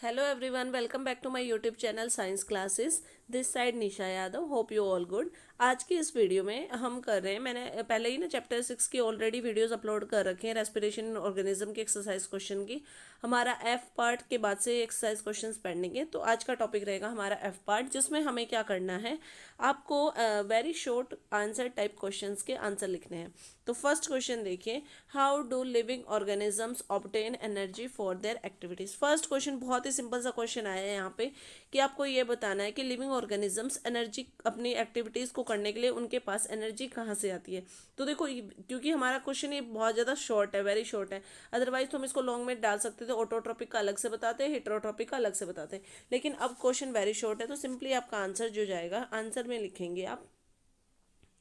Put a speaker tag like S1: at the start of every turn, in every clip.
S1: Hello everyone, welcome back to my YouTube channel science classes. This side Nisha Yadav. Hope you all good. आज की इस video में हम कर रहे हैं, मैंने पहले ही ना चैप्टर 6 की ऑलरेडी वीडियोस अपलोड कर रखे हैं रेस्पिरेशन ऑर्गेनिज्म की एक्सरसाइज क्वेश्चन की। हमारा एफ पार्ट के बाद से एक्सरसाइज क्वेश्चंस पेंडिंग है, तो आज का टॉपिक रहेगा हमारा एफ पार्ट, जिसमें हमें क्या करना है, आपको very short answer type questions के आंसर लिखने हैं। तो फर्स्ट क्वेश्चन देखिए, how do living organisms obtain energy for their activities. First question बहुत ही सिंपल सा क्वेश्चन आया है यहाँ पे कि आपको ये बताना है कि लिविंग ऑर्गेनिजम्स एनर्जी अपनी एक्टिविटीज को करने के लिए उनके पास एनर्जी कहाँ से आती है। तो देखो क्योंकि हमारा क्वेश्चन ये बहुत ज़्यादा शॉर्ट है, वेरी शॉर्ट है, अदरवाइज तो हम इसको लॉन्ग में डाल सकते थे, ऑटोट्रॉपिक का अलग से बताते, हेटेरोट्रॉपिक का अलग से बताते, लेकिन अब क्वेश्चन वेरी शॉर्ट है, तो सिंपली आपका आंसर जो जाएगा, आंसर में लिखेंगे आप,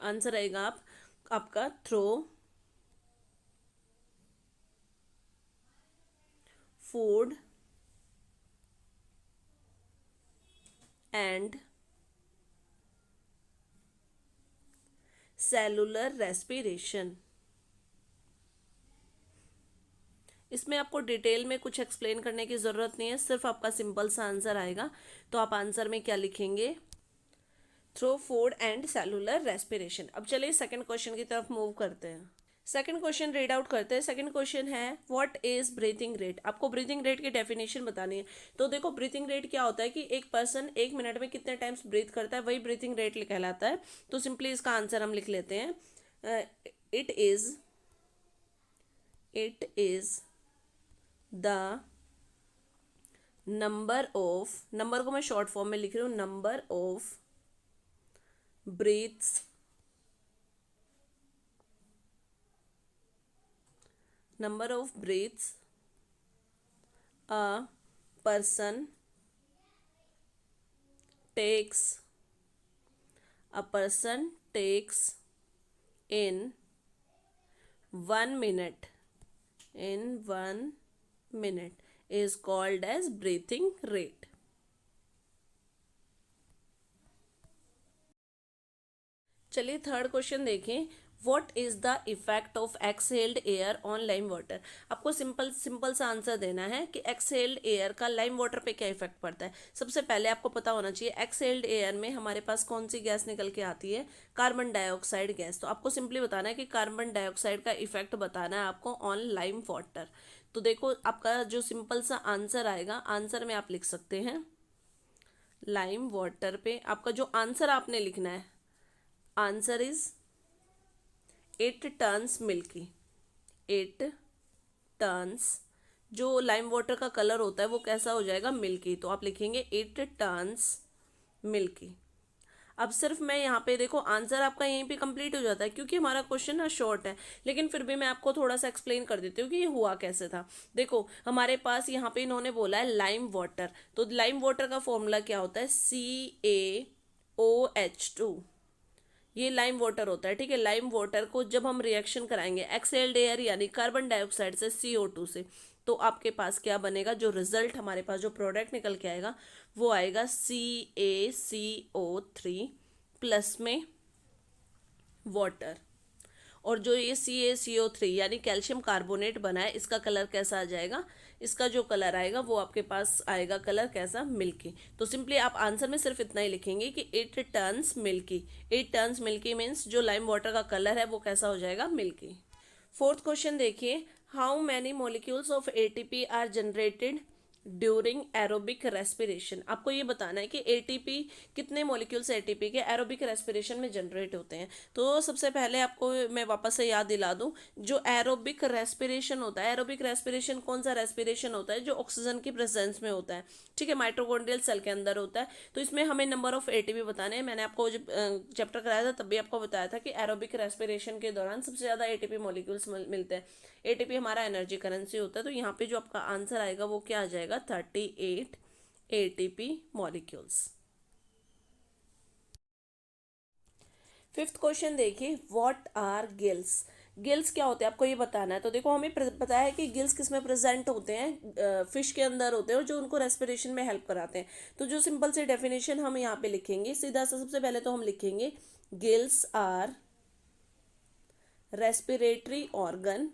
S1: आंसर आएगा आपका through food and cellular respiration. इसमें आपको डिटेल में कुछ एक्सप्लेन करने की ज़रूरत नहीं है, सिर्फ आपका सिंपल सा आंसर आएगा। तो आप आंसर में क्या लिखेंगे, through food and cellular respiration. अब चलिए सेकंड क्वेश्चन की तरफ मूव करते हैं। सेकंड क्वेश्चन रीड आउट करते हैं। सेकंड क्वेश्चन है, व्हाट इज ब्रीथिंग रेट। आपको ब्रीथिंग रेट की डेफिनेशन बतानी है। तो देखो ब्रीथिंग रेट क्या होता है कि एक पर्सन एक मिनट में कितने टाइम्स ब्रीथ करता है, वही ब्रीथिंग रेट कहलाता है। तो सिंपली इसका आंसर हम लिख लेते हैं, it is it is the number of, number को मैं शॉर्ट फॉर्म में लिख रही हूँ, number of breaths, number of breaths a person takes, a person takes in 1 minute, in 1 minute is called as breathing rate. चलिए third question देखें, what is the effect of exhaled air on lime water. आपको simple simple सा answer देना है कि exhaled air का lime water पे क्या इफेक्ट पड़ता है। सबसे पहले आपको पता होना चाहिए एक्सहेल्ड एयर में हमारे पास कौन सी गैस निकल के आती है, कार्बन डाइऑक्साइड गैस। तो आपको सिंपली बताना है कि कार्बन डाइऑक्साइड का इफेक्ट बताना है आपको ऑन लाइम वाटर। तो देखो आपका जो सिंपल सा आंसर आएगा, आंसर में आप लिख सकते हैं लाइम वाटर पे आपका जो आंसर आपने लिखना है, answer is 8 turns milky. 8 turns, जो लाइम वाटर का कलर होता है वो कैसा हो जाएगा, मिल्की। तो आप लिखेंगे 8 टन्स मिल्की। अब सिर्फ मैं यहाँ पे देखो आंसर आपका यहीं पे कंप्लीट हो जाता है, क्योंकि हमारा क्वेश्चन ना शॉर्ट है, लेकिन फिर भी मैं आपको थोड़ा सा एक्सप्लेन कर देती हूँ कि ये हुआ कैसे था। देखो हमारे पास यहाँ पे इन्होंने बोला है लाइम वाटर, तो लाइम वाटर का फॉर्मूला क्या होता है, CaOH2। ये लाइम वाटर होता है, ठीक है। लाइम वाटर को जब हम रिएक्शन कराएंगे एक्सेल्ड एयर यानी कार्बन डाइऑक्साइड से, CO2 से, तो आपके पास क्या बनेगा, जो रिजल्ट हमारे पास जो प्रोडक्ट निकल के आएगा वो आएगा CaCO3 प्लस में वाटर। और जो ये CaCO3 यानी कैल्शियम कार्बोनेट बना है, इसका कलर कैसा आ जाएगा, इसका जो कलर आएगा वो आपके पास आएगा कलर कैसा, मिल्की। तो सिंपली आप आंसर में सिर्फ इतना ही लिखेंगे कि 8 turns milky. 8 turns milky means जो लाइम वाटर का कलर है वो कैसा हो जाएगा, मिल्की। फोर्थ क्वेश्चन देखिए, how many molecules of ATP are generated during aerobic respiration. आपको ये बताना है कि ATP कितने मॉलिक्यूल्स ATP के एरोबिक रेस्पिरेशन में जनरेट होते हैं। तो सबसे पहले आपको मैं वापस से याद दिला दूं, जो एरोबिक रेस्पिरेशन होता है, एरोबिक रेस्पिरेशन कौन सा रेस्पिरेशन होता है, जो ऑक्सीजन की प्रेजेंस में होता है, ठीक है, माइटोकॉन्ड्रियल सेल के अंदर होता है। तो इसमें हमें नंबर ऑफ ATP बताने हैं। मैंने आपको जब चैप्टर कराया था तब भी आपको बताया था कि एरोबिक रेस्पिरेशन के दौरान सबसे ज़्यादा ATP मॉलिक्यूल्स मिलते हैं। ATP हमारा एनर्जी करेंसी होता है। तो यहाँ पे जो आपका आंसर आएगा वो क्या आ जाएगा, 38 ATP मॉलिक्यूल्स। फिफ्थ क्वेश्चन देखिए, व्हाट आर गिल्स। गिल्स क्या होते हैं आपको ये बताना है। तो देखो हमें पता है कि गिल्स किस में प्रेजेंट होते हैं, फिश के अंदर होते हैं, और जो उनको रेस्पिरेशन में हेल्प कराते हैं। तो जो सिंपल सी डेफिनेशन हम यहाँ पे लिखेंगे सीधा सा, सबसे पहले तो हम लिखेंगे gills are respiratory organ,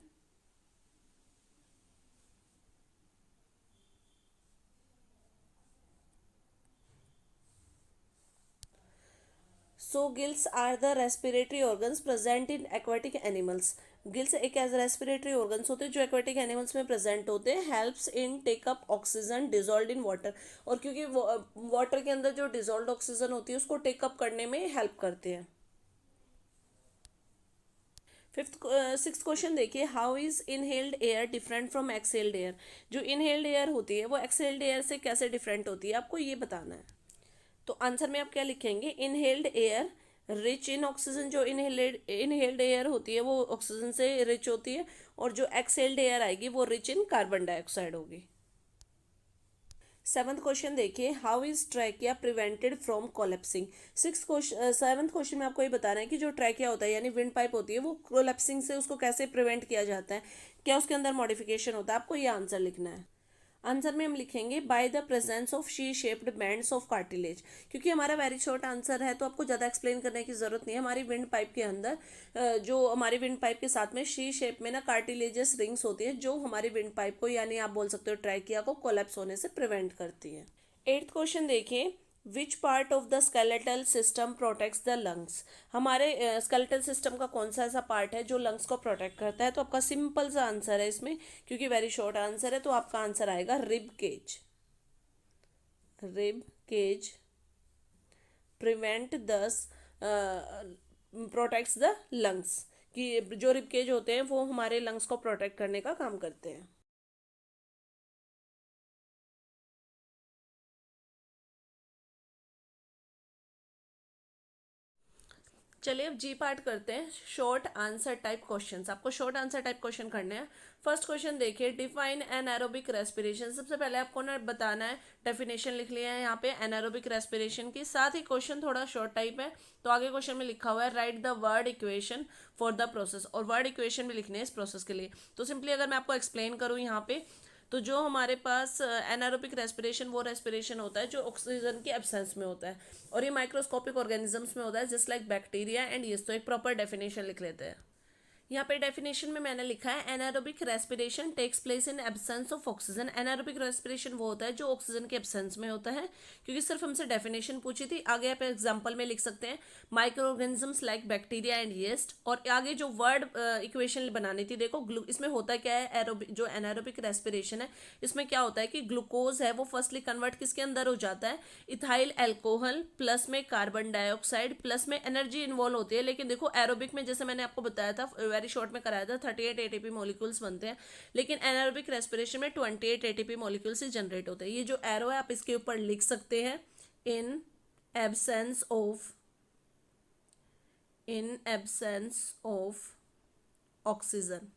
S1: so gills are the respiratory organs present in aquatic animals. Gills एक एज रेस्पिरेटरी ऑर्गन्स होते हैं जो एक्वाटिक एनिमल्स में प्रेजेंट होते हैं। Helps in take up oxygen dissolve in water, और क्योंकि वाटर के अंदर जो डिजोल्व ऑक्सीजन होती है उसको टेकअप करने में हेल्प करते हैं। फिफ्थ सिक्स क्वेश्चन देखिए, how is inhaled air different from exhaled air. जो इनहेल्ड एयर होती है वो एक्सहेल्ड एयर से कैसे डिफरेंट होती है, आपको ये बताना है। तो आंसर में आप क्या लिखेंगे, inhaled air rich in oxygen. जो इनहेल्ड एयर होती है वो ऑक्सीजन से रिच होती है, और जो एक्सहेल्ड एयर आएगी वो रिच इन कार्बन डाइऑक्साइड होगी। सेवंथ क्वेश्चन देखिए, how is trachea prevented from collapsing. Seventh question में आपको ये बताना है कि जो ट्रैकिया होता है यानी विंड पाइप होती है वो कोलेप्सिंग से उसको कैसे प्रिवेंट किया जाता है, क्या उसके अंदर मॉडिफिकेशन होता है, आपको ये आंसर लिखना है। आंसर में हम लिखेंगे by the presence of she shaped bands of cartilage. क्योंकि हमारा वेरी शॉर्ट आंसर है तो आपको ज़्यादा एक्सप्लेन करने की ज़रूरत नहीं है। हमारी विंड पाइप के अंदर जो हमारी विंड पाइप के साथ में शी शेप में ना कार्टिलेजस रिंग्स होती है जो हमारी विंड पाइप को यानी आप बोल सकते हो ट्रैकिया को कोलैप्स होने से प्रिवेंट करती है। एट्थ क्वेश्चन देखिए, which part of the skeletal system protects the lungs. हमारे स्केलेटल सिस्टम का कौन सा ऐसा पार्ट है जो लंग्स को प्रोटेक्ट करता है, तो आपका सिंपल सा आंसर है इसमें, क्योंकि वेरी शॉर्ट आंसर है, तो आपका आंसर आएगा rib cage. Rib cage prevent the protects the lungs, कि जो रिब केज होते हैं वो हमारे लंग्स को प्रोटेक्ट करने का काम करते हैं। चलिए अब जी पार्ट करते हैं, शॉर्ट आंसर टाइप क्वेश्चंस। आपको शॉर्ट आंसर टाइप क्वेश्चन करने हैं। फर्स्ट क्वेश्चन देखिए, डिफाइन एनारोबिक रेस्पिरेशन। सबसे पहले आपको ना बताना है, डेफिनेशन लिख लिया है यहाँ पे एनारोबिक रेस्पिरेशन की, साथ ही क्वेश्चन थोड़ा शॉर्ट टाइप है तो आगे क्वेश्चन में लिखा हुआ है right the word equation for the process, और वर्ड इक्वेशन भी लिखने हैं इस प्रोसेस के लिए। तो सिंपली अगर मैं आपको एक्सप्लेन करूँ यहाँ पे, तो जो हमारे पास एनारोबिक रेस्पिरेशन वो रेस्पिरेशन होता है जो ऑक्सीजन के एब्सेंस में होता है, और ये माइक्रोस्कोपिक ऑर्गेनिजम्स में होता है just like bacteria and yeast. तो एक प्रॉपर डेफिनेशन लिख लेते हैं। यहाँ पे डेफिनेशन में मैंने लिखा है anaerobic respiration takes place in absence of oxygen. Anaerobic respiration वो होता है जो ऑक्सीजन के एब्सेंस में होता है, क्योंकि सिर्फ हमसे डेफिनेशन पूछी थी। आगे आप एग्जांपल में लिख सकते हैं micro organisms like bacteria and yeast, और आगे जो वर्ड इक्वेशन बनानी थी, देखो इसमें होता क्या है, एरोबिक जो एनारोबिक रेस्पिरेशन है इसमें क्या होता है कि ग्लूकोज है वो फर्स्टली कन्वर्ट किसके अंदर हो जाता है, इथाइल एल्कोहल प्लस में कार्बन डाइऑक्साइड प्लस में एनर्जी इन्वॉल्व होती है। लेकिन देखो एरोबिक में जैसे मैंने आपको बताया था, वेरी शॉर्ट में कराया था, 38 एटीपी मॉलिक्यूल्स बनते हैं, लेकिन एनारोबिक रेस्पिरेशन में 28 एटीपी मॉलिक्यूल्स ही जनरेट होते हैं। ये जो एरो है आप इसके ऊपर लिख सकते हैं, इन absence of oxygen.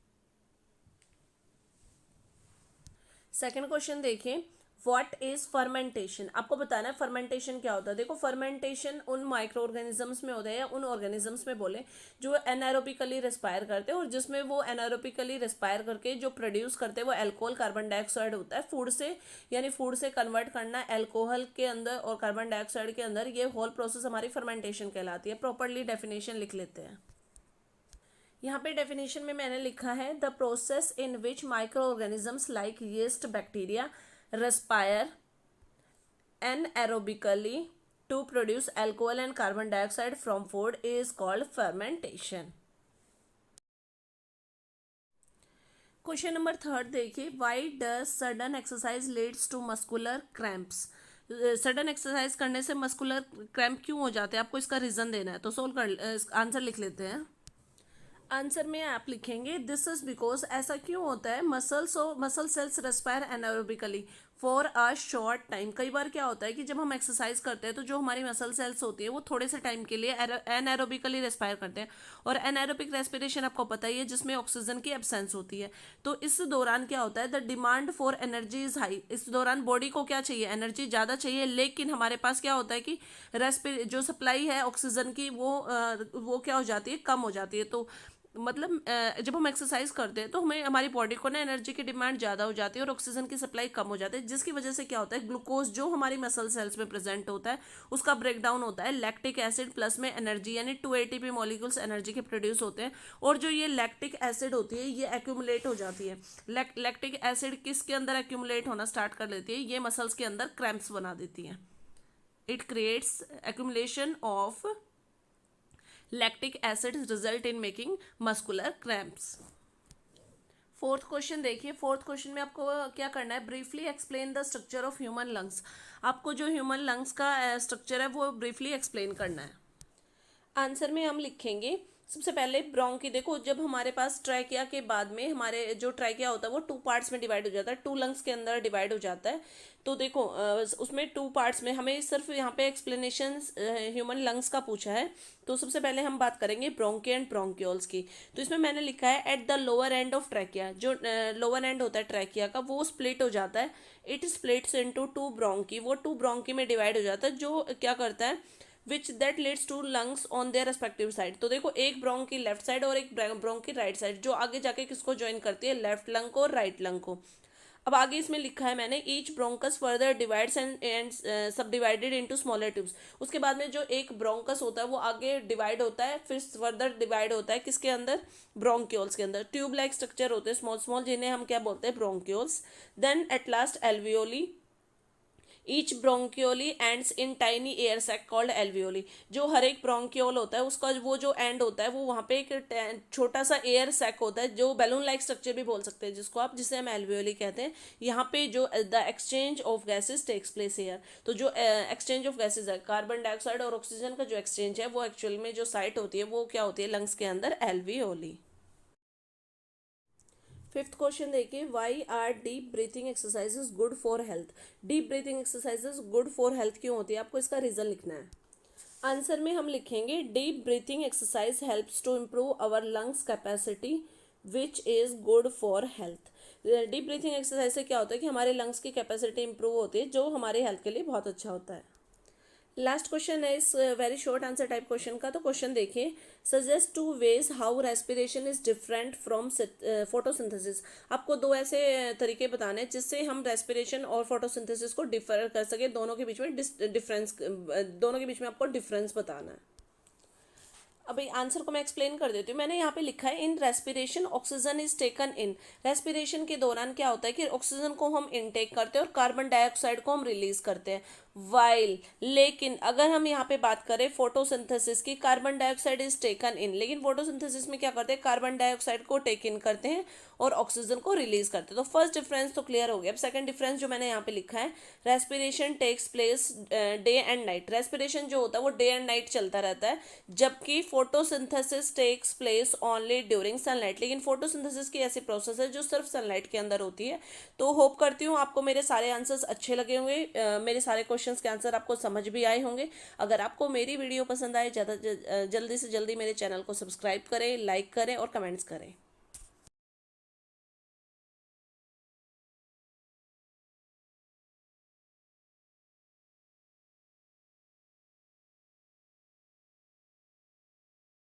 S1: Second question देखिए, व्हाट इज फर्मेंटेशन। आपको बताना है फर्मेंटेशन क्या होता है। देखो फर्मेंटेशन उन माइक्रो ऑर्गेनिजम्स में होता है या उन ऑर्गेनिजम्स में बोले जो एनारोबिकली रेस्पायर करते हैं, और जिसमें वो एनारोबिकली रेस्पायर करके जो प्रोड्यूस करते हैं वो एल्कोहल कार्बन डाइऑक्साइड होता है। फूड से यानी फूड से कन्वर्ट करना एल्कोहल के अंदर और कार्बन डाइऑक्साइड के अंदर, ये होल प्रोसेस हमारी फर्मेंटेशन कहलाती है। प्रॉपरली डेफिनेशन लिख लेते हैं। यहाँ पे डेफिनेशन में मैंने लिखा है the process in which micro organisms like yeast bacteria respire anaerobically to produce alcohol and carbon dioxide from food is called fermentation. Question number third देखिए, why does sudden exercise leads to muscular cramps. Sudden exercise करने से muscular cramp क्यों हो जाते हैं, आपको इसका reason देना है। तो सोल्व कर आंसर लिख लेते हैं। आंसर में आप लिखेंगे दिस इज बिकॉज, ऐसा क्यों होता है, muscle cells respire anaerobically for a short time. कई बार क्या होता है कि जब हम एक्सरसाइज करते हैं तो जो हमारी मसल सेल्स होती है वो थोड़े से टाइम के लिए एनारोबिकली रेस्पायर करते हैं, और एनारोबिक रेस्पिरेशन आपको पता ही है जिसमें ऑक्सीजन की एब्सेंस होती है। तो इस दौरान क्या होता है, the demand for energy is high. इस दौरान बॉडी को क्या चाहिए, एनर्जी ज़्यादा चाहिए, लेकिन हमारे पास क्या होता है कि जो सप्लाई है ऑक्सीजन की वो क्या हो जाती है, कम हो जाती है। तो मतलब जब हम एक्सरसाइज करते हैं तो हमें हमारी बॉडी को ना एनर्जी की डिमांड ज़्यादा हो जाती है और ऑक्सीजन की सप्लाई कम हो जाती है, जिसकी वजह से क्या होता है, ग्लूकोज जो हमारी मसल सेल्स में प्रेजेंट होता है उसका ब्रेक डाउन होता है लैक्टिक एसिड प्लस में एनर्जी, यानी 2 एटीपी मॉलिक्यूल्स एनर्जी के प्रोड्यूस होते हैं, और जो ये लैक्टिक एसिड होती है ये एक्यूमुलेट हो जाती है। लैक्टिक एसिड किसके अंदर एक्यूमुलेट होना स्टार्ट कर लेती है, ये मसल्स के अंदर क्रैम्प्स बना देती है। It creates accumulation of lactic acid result in making muscular cramps. Fourth question देखिए, फोर्थ क्वेश्चन में आपको क्या करना है, briefly explain the structure of human lungs. आपको जो ह्यूमन लंग्स का स्ट्रक्चर है वो ब्रीफली एक्सप्लेन करना है। आंसर में हम लिखेंगे सबसे पहले ब्रोंकी। देखो, जब हमारे पास ट्रैकिया के बाद में हमारे जो ट्रैकिया होता है वो 2 पार्ट्स में डिवाइड हो जाता है, 2 लंग्स के अंदर डिवाइड हो जाता है। तो देखो उसमें 2 पार्ट्स में हमें सिर्फ यहाँ पे एक्सप्लेनेशन ह्यूमन लंग्स का पूछा है। तो सबसे पहले हम बात करेंगे ब्रोंकी एंड ब्रोंक्यूल्स की। तो इसमें मैंने लिखा है at the lower end of trachea, जो लोअर एंड होता है ट्रैकिया का वो स्प्लिट हो जाता है। इट स्प्लिट्स इनटू 2 ब्रोंकी, वो 2 ब्रोंकी में डिवाइड हो जाता है, जो क्या करता है which that leads to lungs on their respective side. तो देखो, एक ब्रोंक की लेफ्ट साइड और एक ब्रोंक की राइट साइड, जो आगे जाके किसको ज्वाइन करती है, लेफ्ट लंग को और राइट लंग को। अब आगे इसमें लिखा है मैंने each bronchus further divides and सब डिवाइडेड इनटू स्मॉलर ट्यूब्स। उसके बाद में जो एक ब्रोंकस होता है वो आगे डिवाइड होता है, फिर फर्दर डिवाइड होता है किसके अंदर, ब्रोंक्यूल्स के अंदर। ट्यूब लाइक स्ट्रक्चर होते हैं स्मॉल स्मॉल, जिन्हें हम क्या बोलते हैं, bronchioles. Then at last alveoli, each bronchiole ends in tiny air sac called alveoli. जो हर एक ब्रोंक्योल होता है उसका वो जो एंड होता है वो वहाँ पे एक छोटा सा एयर सैक होता है, जो बैलून लाइक स्ट्रक्चर भी बोल सकते हैं जिसको आप, जिसे हम एल्वियोली कहते हैं। यहाँ पे जो the exchange of gases takes place here, तो जो एक्सचेंज ऑफ गैसेज है, कार्बन डाइऑक्साइड और ऑक्सीजन का जो एक्सचेंज है वो एक्चुअल में जो साइट होती है वो क्या होती है, लंग्स के अंदर, एल्वियोली। फिफ्थ क्वेश्चन देखिए, why are deep breathing exercises good for health. Deep breathing exercises good for health क्यों होती है, आपको इसका रीजन लिखना है। आंसर में हम लिखेंगे deep breathing exercise helps to improve our lungs capacity which is good for health. Deep breathing exercise से क्या होता है कि हमारे लंग्स की कैपेसिटी इंप्रूव होती है, जो हमारे हेल्थ के लिए बहुत अच्छा होता है। लास्ट क्वेश्चन है इस very short answer type question का। तो क्वेश्चन देखिए, suggest 2 veg how respiration is different from photosynthesis. आपको 2 ऐसे तरीके बताने हैं जिससे हम रेस्पिरेशन और फोटोसिंथेसिस को डिफर कर सके, दोनों के बीच में डिफरेंस, दोनों के बीच में आपको डिफरेंस बताना है। अभी आंसर को मैं एक्सप्लेन कर देती हूँ। मैंने यहाँ पे लिखा है in respiration oxygen is taken in. Respiration के दौरान क्या होता है कि ऑक्सीजन को हम इनटेक करते हैं और कार्बन डाइऑक्साइड को हम रिलीज करते हैं। वाइल, लेकिन अगर हम यहाँ पे बात करें फोटोसिंथेसिस की, carbon dioxide is taken in, लेकिन फोटोसिंथेसिस में क्या करते हैं, कार्बन डाइऑक्साइड को टेक इन करते हैं और ऑक्सीजन को रिलीज करते हैं। तो फर्स्ट डिफरेंस तो क्लियर हो गया। अब सेकंड डिफरेंस जो मैंने यहाँ पे लिखा है, respiration takes place day and night. Respiration जो होता है वो डे एंड नाइट चलता रहता है, जबकि photosynthesis takes place only during sunlight. लेकिन फोटोसिंथेसिस की ऐसी प्रोसेस है जो सिर्फ सनलाइट के अंदर होती है। तो होप करती हूँ आपको मेरे सारे आंसर्स अच्छे लगे होंगे, मेरे सारे क्वेश्चंस के आंसर आपको समझ भी आए होंगे। अगर आपको मेरी वीडियो पसंद आए, ज़्यादा जल्दी से जल्दी मेरे चैनल को सब्सक्राइब करें, लाइक करें और कमेंट्स करें।